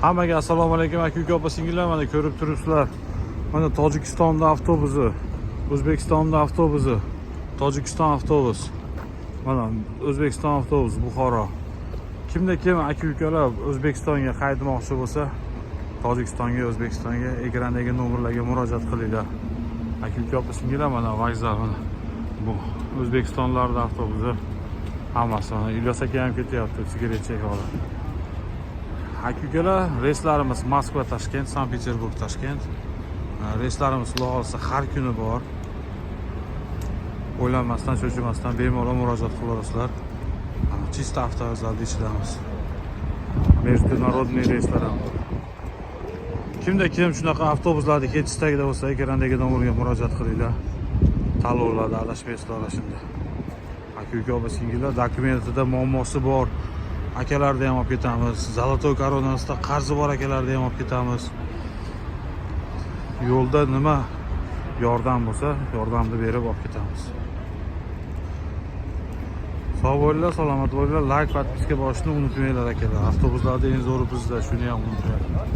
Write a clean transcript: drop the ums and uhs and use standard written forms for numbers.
Hammaga assalomu alaykum aka opa singillar, mana ko'rib turibsizlar. Mana Tojikistonda avtobusi, O'zbekistonda avtobusi, Tojikiston avtobus. Mana O'zbekiston avtobusi Buxoro. Kimda kim aka-ukalar O'zbekistonga qaytmoqchi bo'lsa, Tojikistonga, O'zbekistonga ekrandagi nomerlarga murojaat qilinglar. Aka opa singillar, mana vokzal, mana bu O'zbekistonlarda avtobusi hammasi. Mana Ilyos aka ham ketyapti, sigaret chekib olib. Aka-ukalar, reyslarimiz Moskva, Toshkent, Sankt-Peterburg, Toshkent. Reyslarimiz Xudo xolasa har kuni bor. O'ylanmasdan, cho'chimasdan bemalol murojaat qilaverasizlar. Chista avtovozlarda ishlaymiz. Международный reyslar ham bor. Kimda kim shunaqa avtobuslarda ketish istagida bo'lsa, ekrandagi nomerga murojaat qilinglar. Tanlovlarda adashmaysizlar shunda. Aka-uka opa singillar, dokumentida muammosi bor akalarni ham olib ketamiz. Zolotoy koronasida qarzi bor akalarni ham olib ketamiz. Yo'lda nima yordam bo'lsa, yordamni berib olib ketamiz. Sog' bo'linglar, salomat bo'linglar. Like, podpiska bosishni unutmanglar akalar. Avtobuslarda eng zo'ri bizda, shuni ham unutmanglar.